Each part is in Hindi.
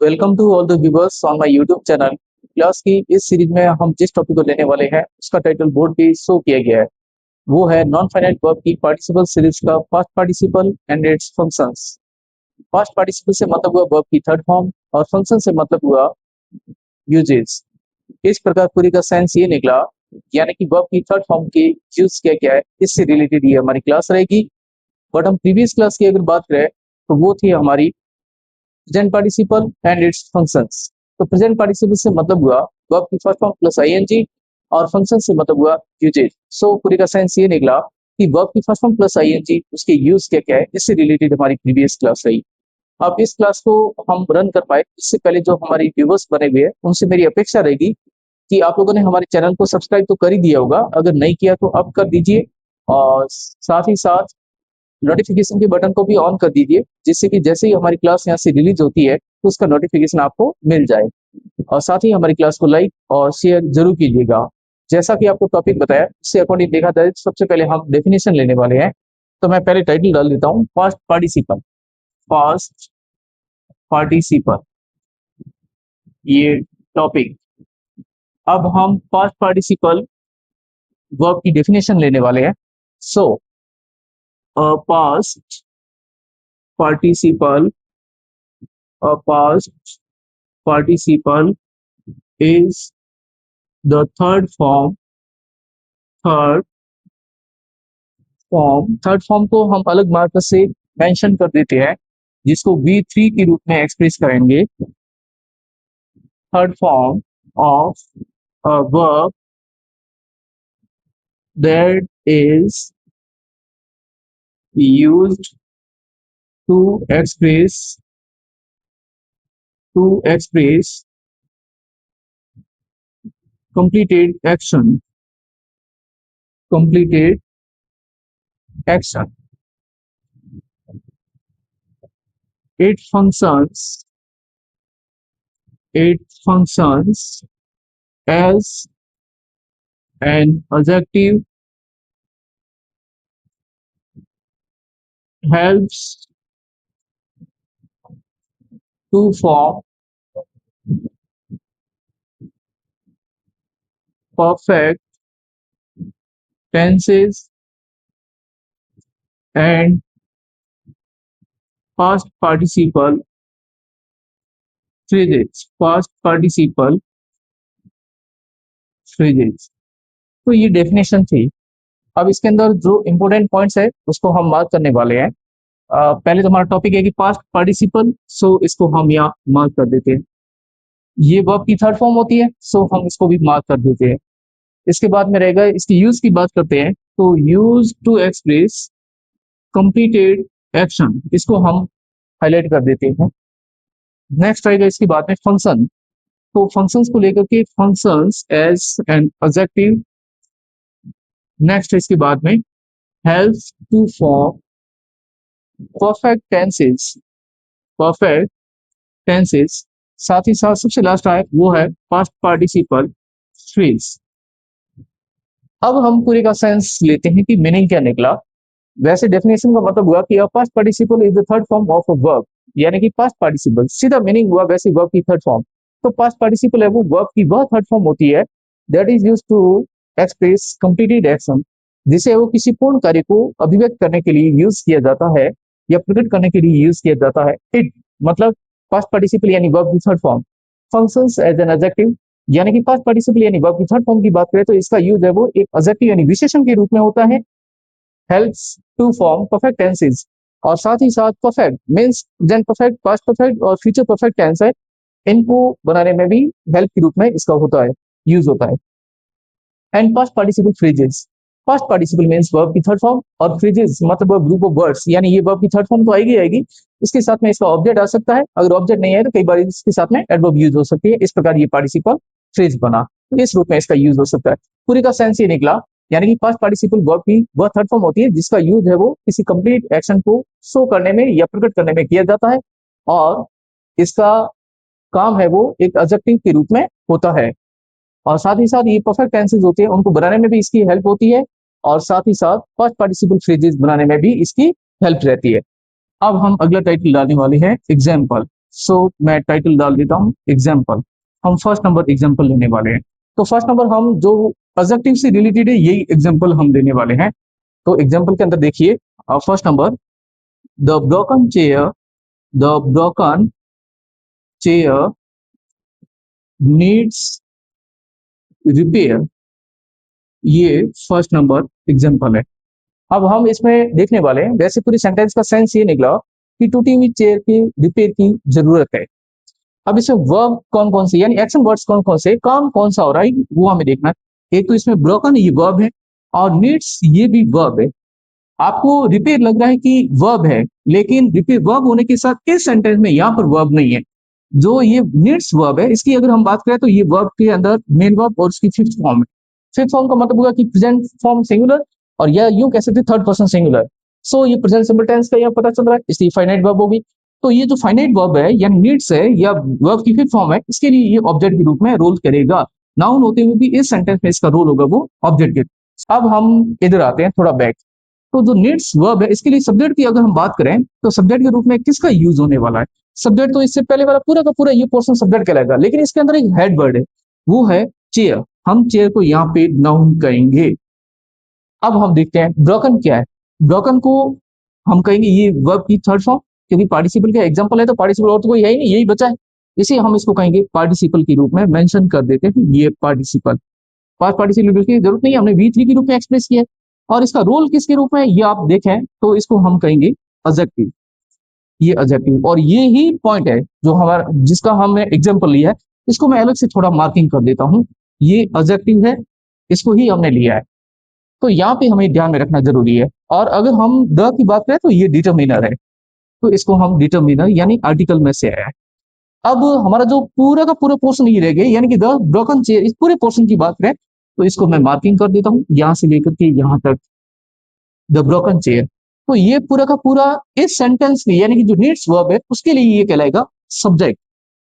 Welcome to all the viewers on my YouTube channel. Class की इस सीरीज में हम जिस टॉपिक को लेने वाले हैं उसका टाइटल बोर्ड पे शो किया गया है। वो है नॉन फाइनाइट वर्ब की पार्टिसिपल सीरीज का past participle and it's functions. Past participle से मतलब हुआ वर्ब की थर्ड फॉर्म और फंक्शन से मतलब हुआ यूजेस। इस प्रकार पूरी का सेंस ये निकला, यानी कि वर्ब की थर्ड फॉर्म के यूज क्या क्या है, इससे रिलेटेड ये हमारी क्लास रहेगी। बट हम प्रीवियस क्लास की अगर बात करें तो वो थी हमारी present participle and it's functions. तो प्रेजेंट पार्टिसिपल से मतलब हुआ वर्ब की फर्स्ट फॉर्म प्लस आईएनजी और फंक्शन से मतलब हुआ यूजेज। सो पूरी का सेंस ये निकला कि वर्ब की फर्स्ट फॉर्म प्लस आईएनजी उसके यूज क्या क्या है, इससे रिलेटेड हमारी प्रीवियस क्लास रही। अब इस क्लास को हम रन कर पाए इससे पहले जो हमारी व्यूवर्स बने हुए हैं उनसे मेरी अपेक्षा रहेगी कि आप लोगों ने हमारे चैनल को सब्सक्राइब तो कर ही दिया होगा, अगर नहीं किया तो अब कर दीजिए। और साथ ही साथ नोटिफिकेशन के बटन को भी ऑन कर दीजिए, जिससे कि जैसे ही हमारी क्लास यहाँ से रिलीज होती है तो उसका नोटिफिकेशन आपको मिल जाए। और साथ ही हमारी क्लास को लाइक और शेयर जरूर कीजिएगा। जैसा कि आपको टॉपिक बताया उससे अकॉर्डिंग देखा जाए तो सबसे पहले हम डेफिनेशन लेने वाले हैं। तो मैं पहले टाइटल डाल देता हूँ, पास्ट पार्टिसिपल। पास्ट पार्टिसिपल ये टॉपिक। अब हम पास्ट पार्टिसिपल वर्ब की डेफिनेशन लेने वाले हैं। सो past participle past participle is the third third form को हम अलग मार्कर से मेंशन कर देते हैं, जिसको V3 के रूप में एक्सप्रेस करेंगे। Third form of a verb that is used to express completed action. Completed action. It functions as an adjective, helps to form perfect tenses and past participle phrases. Past participle phrases। तो ये डेफिनेशन थी। अब इसके अंदर जो इंपॉर्टेंट पॉइंट्स है उसको हम बात करने वाले हैं। पहले तो हमारा टॉपिक है कि पास्ट पार्टिसिपल, सो इसको हम यहाँ मार्क कर देते हैं। ये वर्ब की थर्ड फॉर्म होती है, सो हम इसको भी मार्क कर देते हैं। इसके बाद में रहेगा इसकी यूज की बात करते हैं, तो use to express completed action, इसको हम हाईलाइट कर देते हैं। नेक्स्ट आएगा इसकी बात में फंक्शन। तो फंक्शंस को लेकर के functions as an adjective. Next इसके बाद में helps to form perfect tenses. Perfect tenses. साथ ही साथ सबसे लास्ट आए वो है पास्ट पार्टिसिपल फ्रेज। अब हम पूरे का सेंस लेते हैं कि मीनिंग क्या निकला। वैसे डेफिनेशन का मतलब हुआ कि past participle is the third form of a verb, यानी कि पास्ट पार्टिसिपल सीधा मीनिंग हुआ वैसे वर्ब की थर्ड फॉर्म। तो पास्ट पार्टिसिपल है वो वर्ब की वह थर्ड फॉर्म होती है that is used to express completed action, जिसे वो किसी पूर्ण कार्य को अभिव्यक्त करने के लिए यूज किया जाता है या प्रकट करने के लिए यूज किया जाता है। इट मतलब पास्ट पार्टिसिपल यानी वर्ब की third form. Functions as an adjective, यानी कि पास्ट पार्टिसिपल यानी वर्ब की थर्ड फॉर्म की बात करें तो इसका यूज है वो एक एडजेक्टिव यानी विशेषण के रूप में होता है। Helps to form perfect tenses, और साथ ही साथ perfect means present perfect, past perfect और फ्यूचर परफेक्ट टेंस है, इनको बनाने में भी हेल्प के रूप में इसका होता है, यूज होता है। And past participle phrases. Past participle means verb की थर्ड फॉर्म और फ्रेजेस मतलब ग्रुप ऑफ वर्ड्स, यानी ये वर्ब की थर्ड फॉर्म तो आएगी। इसके साथ में इसका ऑब्जेक्ट आ सकता है, अगर ऑब्जेक्ट नहीं है तो कई बार इसके साथ में एडवर्ब यूज हो सकती है। इस प्रकार ये पार्टिसिपल फ्रेज बना, तो इस रूप में इसका यूज हो सकता है। पूरी का सेंस ये निकला, यानी कि पास्ट पार्टिसिपल वर्ब की वह थर्ड फॉर्म होती है जिसका यूज है वो किसी कंप्लीट एक्शन को शो करने में या प्रकट करने में किया जाता है, और इसका काम है वो एक एडजेक्टिव के रूप में होता है। और साथ ही साथ ये परफेक्ट टेंसेस होते हैं उनको बनाने में भी इसकी हेल्प होती है, और साथ ही साथ पास्ट पार्टिसिपल फ्रेजेस बनाने में भी इसकी हेल्प रहती है। अब हम अगला टाइटल डालने वाले हैं एग्जाम्पल। सो मैं टाइटल डाल देता हूँ एग्जाम्पल। हम फर्स्ट नंबर एग्जाम्पल लेने वाले हैं। तो फर्स्ट नंबर हम जो एडजेक्टिव से रिलेटेड है यही एग्जाम्पल हम देने वाले हैं। तो एग्जाम्पल के अंदर देखिए first number, the broken chair, the broken chair needs repair, ये फर्स्ट नंबर एग्जाम्पल है। अब हम इसमें देखने वाले हैं, वैसे पूरी सेंटेंस का सेंस ये निकला कि टूटी हुई चेयर की रिपेयर की जरूरत है। अब इसमें वर्ब कौन कौन से यानी एक्शन वर्ड्स कौन कौन से, काम कौन सा हो रहा है वो हमें देखना है। एक तो इसमें ब्रोकन ये वर्ब है और नीड्स ये भी वर्ब है। आपको रिपेयर लग रहा है कि वर्ब है, लेकिन रिपेयर वर्ब होने के साथ इस सेंटेंस में यहाँ पर वर्ब नहीं है। जो ये नीड्स वर्ब है इसकी अगर हम बात करें तो ये वर्ब के अंदर मेन वर्ब और उसकी फिफ्थ फॉर्म है। फिफ्थ फॉर्म का मतलब होगा कि प्रेजेंट फॉर्म सिंगुलर, और या यूं कह सकते थर्ड पर्सन सिंगुलर। सो ये प्रेजेंट सिंपल टेंस का यहाँ पता चल रहा है, इसलिए फाइनाइट वर्ब होगी। तो ये जो फाइनाइट वर्ब है या नीड्स है या वर्ब की फिफ्थ फॉर्म है, इसके लिए ये ऑब्जेक्ट के रूप में रोल करेगा। नाउन होते हुए भी इस सेंटेंस में इसका रोल होगा वो ऑब्जेक्ट के। अब हम इधर आते हैं थोड़ा बैक। तो जो नीड्स वर्ब है इसके लिए सब्जेक्ट की अगर हम बात करें तो सब्जेक्ट के रूप में किसका यूज होने वाला है। सब्जेक्ट तो इससे पहले वाला पूरा का पूरा ये पोर्शन सब्जेक्ट कहलाएगा, लेकिन इसके अंदर एक हेड वर्ड है, वो है चेयर। हम चेयर को यहाँ पे नाउन कहेंगे। अब हम देखते हैं ब्रोकन क्या है। ब्रोकन को हम कहेंगे ये वर्ब की थर्ड फॉर्म, क्योंकि पार्टिसिपल का एग्जांपल है तो पार्टिसिपल और तो कोई है ही नहीं, यही बचा है। इसे हम इसको कहेंगे पार्टिसिपल के रूप में मेंशन कर देते हैं कि ये पार्टिसिपल। पास्ट पार्टिसिपल की जरूरत नहीं है, हमने V3 के रूप में एक्सप्रेस किया है। और इसका रोल किसके रूप में ये आप देखें तो इसको हम कहेंगे एडजेक्टिव। ये एडजेक्टिव और ये ही पॉइंट है जो हमारा जिसका हमने एग्जांपल लिया है। इसको मैं अलग से थोड़ा मार्किंग कर देता हूँ। ये एडजेक्टिव है, इसको ही हमने लिया है, तो यहाँ पे हमें ध्यान में रखना जरूरी है। और अगर हम द की बात करें तो ये डिटर्मिनर है, तो इसको हम डिटर्मिनर यानी आर्टिकल में से आया है। अब हमारा जो पूरा का पूरा पोर्शन ये रह गया, यानी कि द ब्रोकन चेयर, इस पूरे पोर्शन की बात करें तो इसको मैं मार्किंग कर देता हूँ यहाँ से लेकर के यहाँ तक, द ब्रोकन चेयर। तो ये पूरा का पूरा इस सेंटेंस में यानी कि जो नीड्स वर्ब है उसके लिए ये कहलाएगा सब्जेक्ट।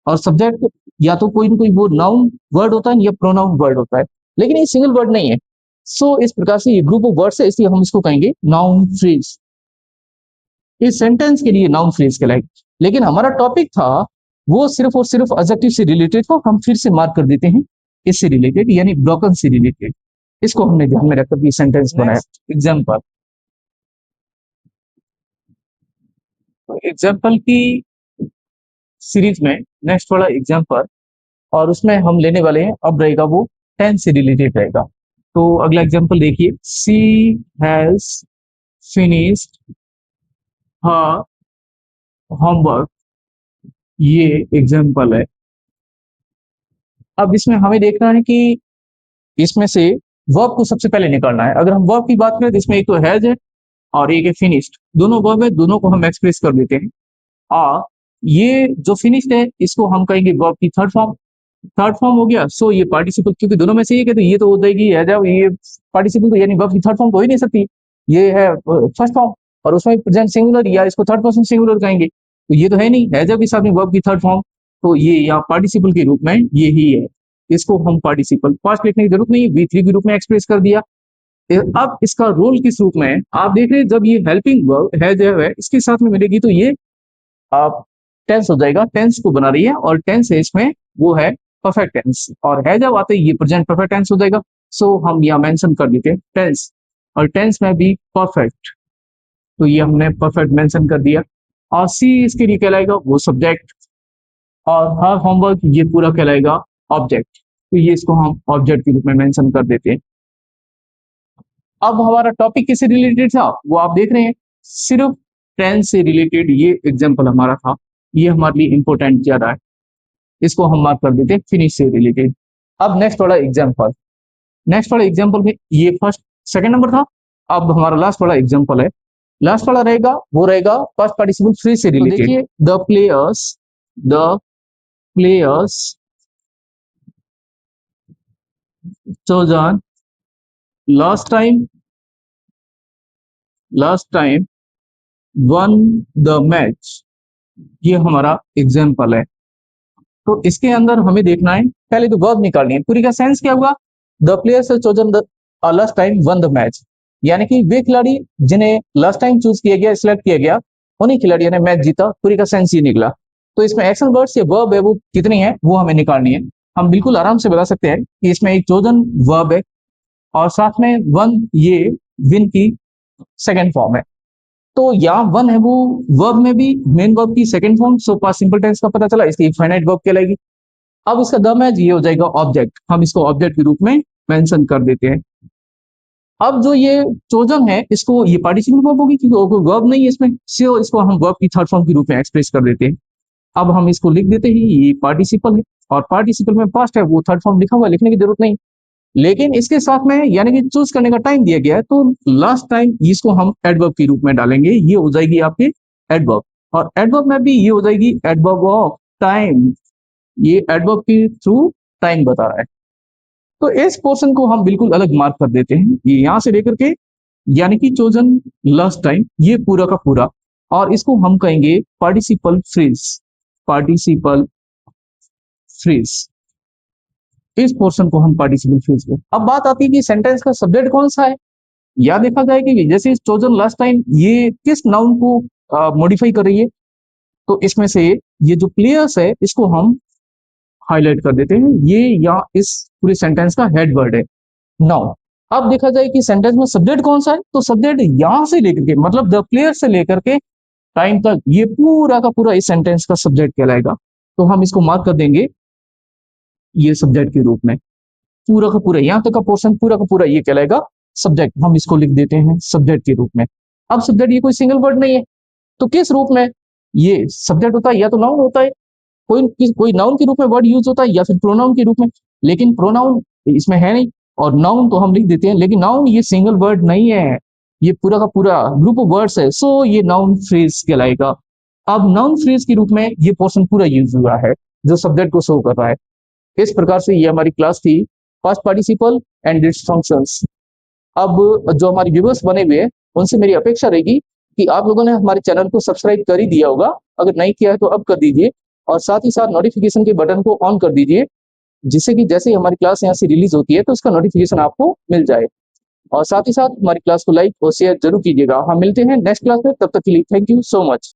और सब्जेक्ट या तो कोई ना कोई वो नाउन वर्ड होता है या प्रोनाउन वर्ड होता है, लेकिन ये सिंगल वर्ड नहीं है। सो इस प्रकार से ये ग्रुप ऑफ वर्ड्स है, इसलिए हम इसको कहेंगे नाउन फ्रेज। इस सेंटेंस के लिए नाउन फ्रेज कहलाएगा। लेकिन हमारा टॉपिक था वो सिर्फ और सिर्फ एडजेक्टिव से रिलेटेड, को हम फिर से मार्क कर देते हैं इससे रिलेटेड यानी ब्रोकन से रिलेटेड। इसको हमने ध्यान में रखकर ये सेंटेंस बनाया। एग्जाम्पल, तो एग्जाम्पल की सीरीज में नेक्स्ट वाला एग्जाम्पल, और उसमें हम लेने वाले हैं, अब रहेगा वो टेंस से रिलेटेड रहेगा। तो अगला एग्जाम्पल देखिए, सी हैज फिनिश्ड हर होमवर्क, ये एग्जाम्पल है। अब इसमें हमें देखना है कि इसमें से वर्ब को सबसे पहले निकालना है। अगर हम वर्ब की बात करें तो इसमें एक तो हैज है और एक है फिनिश्ड, दोनों वर्ब है, दोनों को हम एक्सप्रेस कर देते हैं। और ये जो फिनिश्ड है इसको हम कहेंगे वर्ब की थर्ड फॉर्म। थर्ड फॉर्म हो गया, सो ये पार्टिसिपल, क्योंकि दोनों में से एक है तो ये तो हो जाएगी है जब ये पार्टिसिपल, तो यानी वर्ब की थर्ड फॉर्म तो हो ही नहीं सकती, ये है फर्स्ट फॉर्म। और उसमें प्रेजेंट सिंगुलर या इसको थर्ड पर्सन सिंगुलर कहेंगे, तो ये तो है नहीं है जब के साथ में वर्ब की थर्ड फॉर्म, तो ये यहाँ पार्टिसिपल के रूप में ये ही है। इसको हम पार्टिसिपल पास्ट लिखने की जरूरत नहीं है, V3 के रूप में एक्सप्रेस कर दिया। अब इसका रोल किस रूप में है आप देख रहे हैं, जब ये हेल्पिंग वर्ब है जो है इसके साथ में मिलेगी तो ये आप टेंस हो जाएगा, टेंस को बना रही है, और टेंस है इसमें वो है परफेक्ट टेंस, और है जब आते ही ये प्रेजेंट परफेक्ट टेंस हो जाएगा। सो हम यहाँ मेंशन कर देते हैं टेंस, और टेंस में भी परफेक्ट, तो ये हमने परफेक्ट मेंशन कर दिया। और सी इसके लिए कहलाएगा वो सब्जेक्ट, और हर होमवर्क ये पूरा कहलाएगा ऑब्जेक्ट, तो ये इसको हम ऑब्जेक्ट के रूप में मेंशन कर देते हैं। अब हमारा टॉपिक किससे रिलेटेड था वो आप देख रहे हैं, सिर्फ टेंस से रिलेटेड ये एग्जाम्पल हमारा था। ये हमारे लिए इंपॉर्टेंट ज्यादा है, इसको हम मार्क कर देते हैं फिनिश से रिलेटेड। अब नेक्स्ट वाला एग्जाम्पल, नेक्स्ट वाला एग्जाम्पल में ये फर्स्ट सेकंड नंबर था। अब हमारा लास्ट वाला एग्जाम्पल है, लास्ट वाला रहेगा वो रहेगा पास्ट पार्टिसिपल फ्री से रिलेटेड। देखिए the players chosen last time one the match, ये हमारा एग्जाम्पल है। तो इसके अंदर हमें देखना है, पहले तो वर्ब निकालनी है। पूरी का सेंस क्या हुआ, the players chosen the last time one the match, यानी कि वे खिलाड़ी जिन्हें लास्ट टाइम चूज किया गया, सिलेक्ट किया गया, उन्हीं खिलाड़ियों ने मैच जीता। पूरी का सेंस ये निकला। तो इसमें एक्शन वर्ड्स या वर्ब है वो कितनी है वो हमें निकालनी है। हम बिल्कुल आराम से बता सकते हैं कि इसमें एक चोजन वर्ब है और साथ में वन ये विन की सेकेंड फॉर्म है। तो यहाँ वन है वो वर्ब में भी मेन वर्ब की second form, so past simple tense का पता चला, इसकी फाइनाइट वर्ब कहलाएगी। अब इसका द मैच ये हो जाएगा ऑब्जेक्ट, हम इसको ऑब्जेक्ट के रूप में मेंशन कर देते हैं। अब जो ये चोजन है इसको ये पार्टिसिपल वर्ब होगी क्योंकि वर्ब नहीं है इसमें, सो इसको हम वर्ब की थर्ड फॉर्म के रूप में एक्सप्रेस कर देते हैं। अब हम इसको लिख देते हैं ये पार्टिसिपल है और पार्टिसिपल में पास्ट है वो थर्ड फॉर्म लिखा हुआ है, लिखने की जरूरत नहीं। लेकिन इसके साथ में यानी कि चूज करने का टाइम दिया गया है तो लास्ट टाइम इसको हम एडवर्ब के रूप में डालेंगे, ये हो जाएगी आपकी एडवर्ब। और एडवर्ब में भी ये हो जाएगी एडवर्ब ऑफ टाइम, ये एडवर्ब के थ्रू टाइम बता रहा है। तो इस पोर्शन को हम बिल्कुल अलग मार्क कर देते हैं, ये यहां से लेकर के यानी कि चोजन लास्ट टाइम ये पूरा का पूरा, और इसको हम कहेंगे पार्टिसिपल फ्रेज, पार्टिसिपल फ्रेज, इस पोर्शन को हम पार्टिसिपल फ्रेज को। अब बात आती है कि सेंटेंस का सब्जेक्ट कौन सा है। या देखा जाए कि जैसे इस चोजन लास्ट टाइम ये किस नाउन को मॉडिफाई कर रही है, तो इसमें से ये जो प्लेयर्स है इसको हम हाईलाइट कर देते हैं, ये या इस पूरे सेंटेंस का हेड वर्ड है। नाउ अब देखा जाए कि सेंटेंस में सब्जेक्ट कौन सा है, तो सब्जेक्ट यहां से लेकर के मतलब द प्लेयर से लेकर के टाइम तक ये पूरा का पूरा इस सेंटेंस का सब्जेक्ट कहलाएगा। तो हम इसको मार्क कर देंगे ये सब्जेक्ट के रूप में, पूरा का पूरा यहाँ तक का पोर्शन पूरा का पूरा ये कहलाएगा सब्जेक्ट, हम इसको लिख देते हैं सब्जेक्ट के रूप में। अब सब्जेक्ट ये कोई सिंगल वर्ड नहीं है, तो किस रूप में ये सब्जेक्ट होता है, या तो नाउन होता है, कोई नाउन के रूप में वर्ड यूज होता है या फिर प्रोनाउन के रूप में, लेकिन प्रोनाउन इसमें है नहीं और नाउन तो हम लिख देते हैं, लेकिन नाउन ये सिंगल वर्ड नहीं है, ये पूरा का पूरा ग्रुप ऑफ वर्ड्स है, सो ये नाउन फ्रेज कहलाएगा। अब नाउन फ्रेज के रूप में ये पोर्शन पूरा यूज हुआ है जो सब्जेक्ट को शो कर रहा है। इस प्रकार से ये हमारी क्लास थी past participle and it's functions. अब जो हमारे व्यूवर्स बने हुए हैं उनसे मेरी अपेक्षा रहेगी कि आप लोगों ने हमारे चैनल को सब्सक्राइब कर ही दिया होगा, अगर नहीं किया है तो अब कर दीजिए, और साथ ही साथ नोटिफिकेशन के बटन को ऑन कर दीजिए, जिससे कि जैसे ही हमारी क्लास यहाँ से रिलीज होती है तो उसका नोटिफिकेशन आपको मिल जाए। और साथ ही साथ हमारी क्लास को लाइक और शेयर जरूर कीजिएगा। हम मिलते हैं नेक्स्ट क्लास में, तब तक के लिए थैंक यू सो मच।